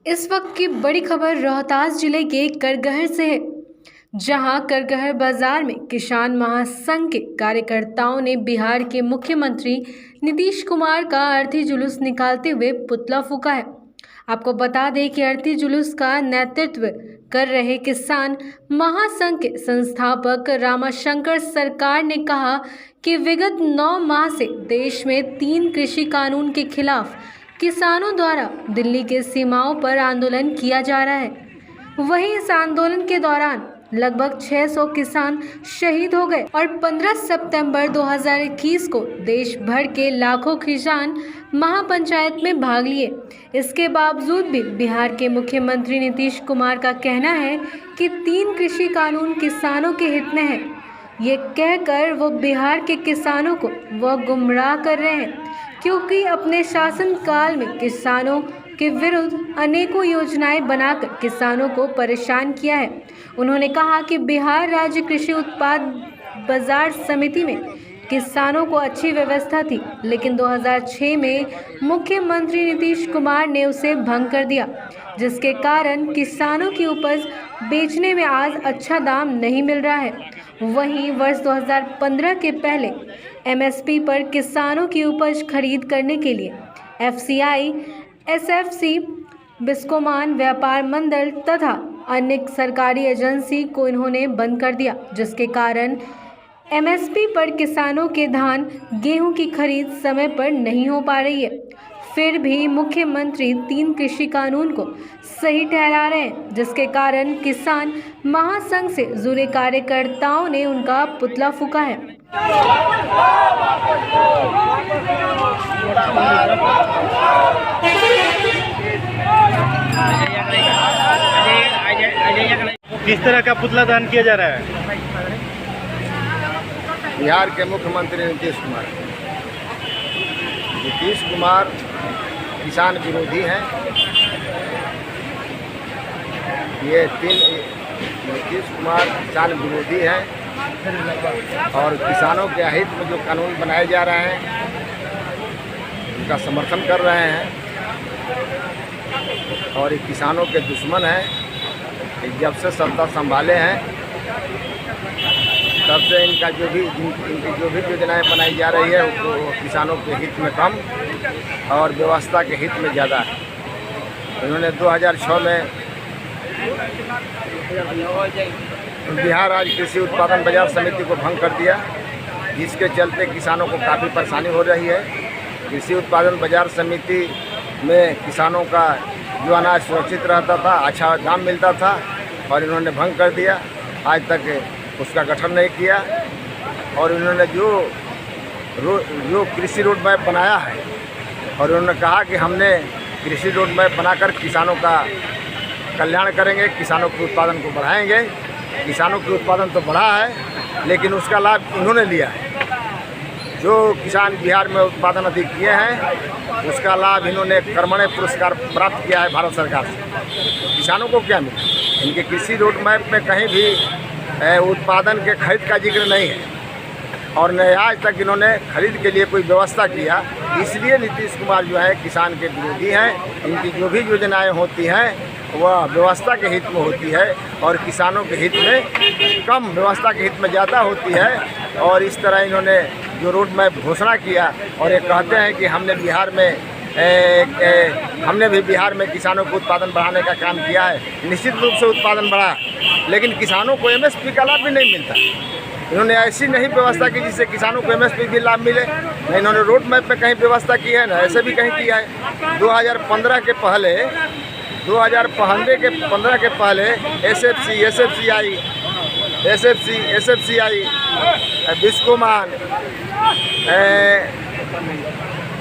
इस वक्त की बड़ी खबर रोहतास जिले के करगहर से है, जहां करगहर बाजार में किसान महासंघ के कार्यकर्ताओं ने बिहार के मुख्यमंत्री नीतीश कुमार का अर्थी जुलूस निकालते हुए पुतला फूंका है। आपको बता दें कि अर्थी जुलूस का नेतृत्व कर रहे किसान महासंघ के संस्थापक रामाशंकर सरकार ने कहा कि विगत 9 माह से देश में 3 कृषि कानून के खिलाफ किसानों द्वारा दिल्ली के सीमाओं पर आंदोलन किया जा रहा है। वहीं इस आंदोलन के दौरान लगभग 600 किसान शहीद हो गए और 15 सितंबर 2021 को देश भर के लाखों किसान महापंचायत में भाग लिए। इसके बावजूद भी बिहार के मुख्यमंत्री नीतीश कुमार का कहना है कि 3 कृषि कानून किसानों के हित में है। ये कहकर वो बिहार के किसानों को वह गुमराह कर रहे हैं, क्योंकि अपने शासनकाल में किसानों के विरुद्ध अनेकों योजनाएं बनाकर किसानों को परेशान किया है। उन्होंने कहा कि बिहार राज्य कृषि उत्पाद बाजार समिति में किसानों को अच्छी व्यवस्था थी, लेकिन 2006 में मुख्यमंत्री नीतीश कुमार ने उसे भंग कर दिया, जिसके कारण किसानों की उपज बेचने में आज अच्छा दाम नहीं मिल रहा है। वहीं वर्ष 2015 के पहले एमएसपी पर किसानों की उपज खरीद करने के लिए एफसीआई, एसएफसी, बिस्कोमान व्यापार मंडल तथा अन्य सरकारी एजेंसी को इन्होंने बंद कर दिया, जिसके कारण एमएसपी पर किसानों के धान गेहूं की खरीद समय पर नहीं हो पा रही है। फिर भी मुख्यमंत्री 3 कृषि कानून को सही ठहरा रहे हैं, जिसके कारण किसान महासंघ से जुड़े कार्यकर्ताओं ने उनका पुतला फूंका है। किस तरह का पुतला दहन किया जा रहा है? बिहार के मुख्यमंत्री नीतीश कुमार किसान विरोधी हैं। नीतीश कुमार किसान विरोधी हैं और किसानों के हित में जो कानून बनाए जा रहे हैं उनका समर्थन कर रहे हैं और ये किसानों के दुश्मन हैं। जब से सत्ता संभाले हैं तब से इनकी जो भी योजनाएं बनाई जा रही है वो किसानों के हित में कम और व्यवस्था के हित में ज़्यादा है। उन्होंने 2006 में बिहार राज्य कृषि उत्पादन बाजार समिति को भंग कर दिया, जिसके चलते किसानों को काफ़ी परेशानी हो रही है। कृषि उत्पादन बाजार समिति में किसानों का जो अनाज सुरक्षित रहता था, अच्छा दाम मिलता था, और इन्होंने भंग कर दिया। आज तक उसका गठन नहीं किया और इन्होंने जो कृषि रोड मैप बनाया है और उन्होंने कहा कि हमने कृषि रोड मैप बनाकर किसानों का कल्याण करेंगे, किसानों के उत्पादन को बढ़ाएंगे। किसानों के उत्पादन तो बढ़ा है, लेकिन उसका लाभ इन्होंने लिया है। जो किसान बिहार में उत्पादन अधिक किए हैं उसका लाभ इन्होंने कर्मण्य पुरस्कार प्राप्त किया है भारत सरकार से। किसानों को क्या मिला? इनके कृषि रोड मैप में कहीं भी उत्पादन के खरीद का जिक्र नहीं है और न आज तक इन्होंने खरीद के लिए कोई व्यवस्था किया। इसलिए नीतीश कुमार जो है किसान के विरोधी हैं। इनकी जो भी योजनाएं होती हैं वह व्यवस्था के हित में होती है और किसानों के हित में कम, व्यवस्था के हित में ज़्यादा होती है। और इस तरह इन्होंने जो रोड मैप घोषणा किया और ये कहते हैं कि हमने भी बिहार में किसानों को उत्पादन बढ़ाने का काम किया है। निश्चित रूप से उत्पादन बढ़ा, लेकिन किसानों को एमएसपी का लाभ भी नहीं मिलता। इन्होंने ऐसी नहीं व्यवस्था की जिससे किसानों को एमएसपी भी लाभ मिले। न इन्होंने रोड मैप में कहीं व्यवस्था की है, न ऐसे भी कहीं किया है। 2015 के पहले एसएफसीआई, बिस्कोमान,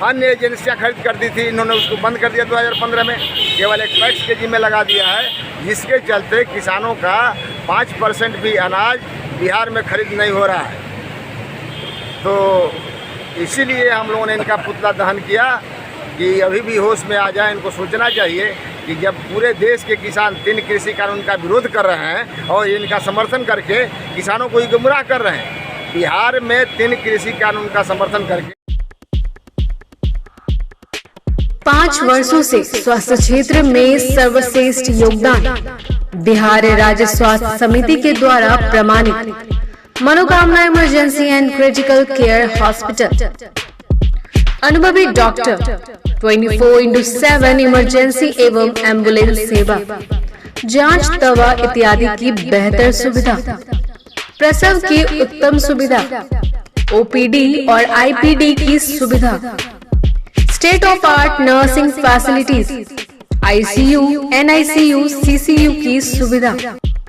अन्य एजेंसियां खरीद कर दी थी। इन्होंने उसको बंद कर दिया 2015 में। केवल एक पैक्स के जिम्मे लगा दिया है, जिसके चलते किसानों का 5% भी अनाज बिहार में खरीद नहीं हो रहा है। तो इसीलिए हम लोगों ने इनका पुतला दहन किया कि अभी भी होश में आ जाए। इनको सोचना चाहिए कि जब पूरे देश के किसान 3 कृषि कानून का विरोध कर रहे हैं और इनका समर्थन करके किसानों को गुमराह कर रहे हैं, बिहार में 3 कृषि कानून का समर्थन करके 5 वर्षों से स्वास्थ्य क्षेत्र में सर्वश्रेष्ठ योगदान बिहार राज्य स्वास्थ्य समिति के द्वारा प्रमाणित मनोकामना emergency and critical care hospital. अनुभवी डॉक्टर 24/7 इमरजेंसी एवं एम्बुलेंस सेवा, जांच दवा इत्यादि की बेहतर सुविधा, प्रसव की उत्तम सुविधा, ओपीडी और आईपीडी की सुविधा, state of art nursing facilities, ICU, NICU, CCU की सुविधा।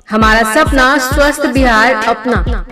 हमारा सपना स्वस्थ बिहार अपना।